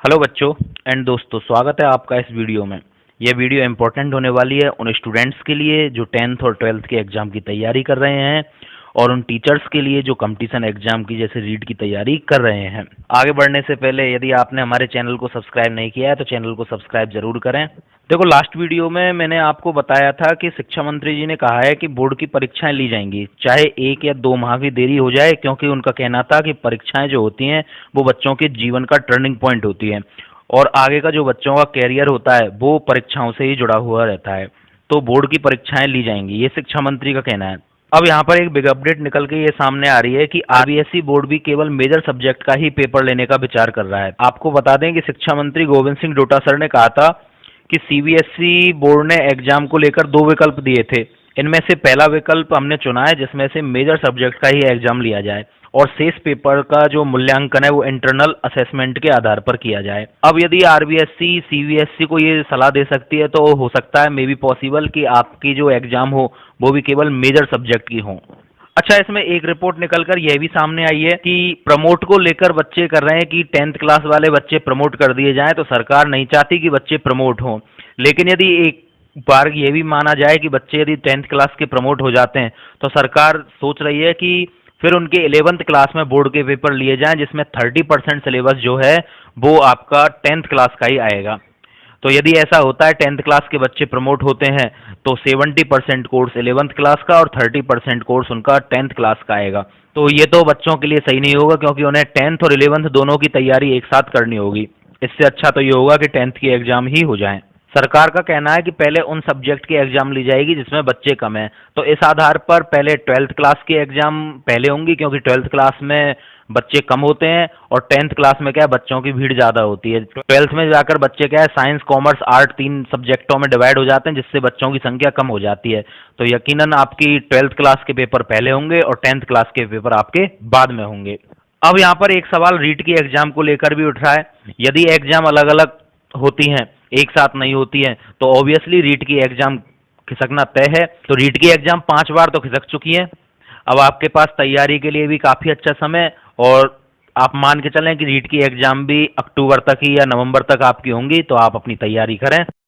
Hello बच्चों and दोस्तों, स्वागत है आपका इस वीडियो में। यह वीडियो इम्पोर्टेंट होने वाली है उन स्टूडेंट्स के लिए जो 10th और 12th के एग्ज़ाम की तैयारी कर रहे हैं और उन टीचर्स के लिए जो कंपटीशन एग्ज़ाम की जैसे रीट की तैयारी कर रहे हैं। आगे बढ़ने से पहले यदि आपने हमारे चैनल को सब्सक्राइब नहीं किया है तो चैनल को सब्सक्राइब जरूर करें। देखो, लास्ट वीडियो में मैंने आपको बताया था कि शिक्षा मंत्री जी ने कहा है कि बोर्ड की परीक्षाएं ली जाएंगी, चाहे 1 या 2 माह की देरी हो जाए, क्योंकि उनका कहना था कि परीक्षाएं जो होती हैं वो बच्चों के जीवन का टर्निंग पॉइंट होती है और आगे का जो बच्चों का कैरियर होता है वो परीक्षाओं से ही जुड़ा हुआ रहता है। तो बोर्ड की परीक्षाएं ली जाएंगी, ये शिक्षा मंत्री का कहना है। अब यहाँ पर एक बिग अपडेट निकल के ये सामने आ रही है कि आरबीएसई बोर्ड भी केवल मेजर सब्जेक्ट का ही पेपर लेने का विचार कर रहा है। आपको बता दें कि शिक्षा मंत्री गोविंद सिंह डोटासरा ने कहा था कि सीबीएसई बोर्ड ने एग्जाम को लेकर 2 विकल्प दिए थे। इनमें से पहला विकल्प हमने चुना है जिसमें से मेजर सब्जेक्ट का ही एग्जाम लिया जाए और शेष पेपर का जो मूल्यांकन है वो इंटरनल असेसमेंट के आधार पर किया जाए। अब यदि आरबीएसई सीबीएसई को ये सलाह दे सकती है तो हो सकता है मे बी पॉसिबल कि आपकी जो एग्जाम हो वो भी केवल मेजर सब्जेक्ट की हो। अच्छा, इसमें एक रिपोर्ट निकलकर यह भी सामने आई है कि प्रमोट को लेकर बच्चे कर रहे हैं कि 10th क्लास वाले बच्चे प्रमोट कर दिए जाएं, तो सरकार नहीं चाहती कि बच्चे प्रमोट हों। लेकिन यदि एक बार ये भी माना जाए कि बच्चे यदि 10th क्लास के प्रमोट हो जाते हैं तो सरकार सोच रही है कि फिर उनके 11th क्लास में बोर्ड के पेपर लिए जाएं, जिसमें 30% सिलेबस जो है वो आपका 10th क्लास का ही आएगा। तो यदि ऐसा होता है 10th क्लास के बच्चे प्रमोट होते हैं तो 70% कोर्स 11th क्लास का और 30% कोर्स उनका 10th क्लास का आएगा। तो ये तो बच्चों के लिए सही नहीं होगा, क्योंकि उन्हें 10th और 11th दोनों की तैयारी एक साथ करनी होगी। इससे अच्छा तो ये होगा कि 10th की एग्जाम ही हो जाए। सरकार का कहना है कि पहले उन सब्जेक्ट की एग्जाम ली जाएगी जिसमें बच्चे कम हैं, तो इस आधार पर पहले 12th क्लास की एग्जाम पहले होंगी, क्योंकि 12th क्लास में बच्चे कम होते हैं और 10th क्लास में क्या है बच्चों की भीड़ ज़्यादा होती है। 12th में जाकर बच्चे क्या है साइंस कॉमर्स आर्ट 3 सब्जेक्टों में डिवाइड हो जाते हैं, जिससे बच्चों की संख्या कम हो जाती है। तो यकीनन आपकी 12th क्लास के पेपर पहले होंगे और 10th क्लास के पेपर आपके बाद में होंगे। अब यहाँ पर एक सवाल रीट की एग्जाम को लेकर भी उठ रहा है। यदि एग्जाम अलग अलग होती हैं, एक साथ नहीं होती हैं, तो ऑब्वियसली रीट की एग्जाम खिसकना तय है। तो रीट की एग्जाम 5 बार तो खिसक चुकी है। अब आपके पास तैयारी के लिए भी काफ़ी अच्छा समय, और आप मान के चलें कि रीट की एग्जाम भी अक्टूबर तक ही या नवंबर तक आपकी होंगी, तो आप अपनी तैयारी करें।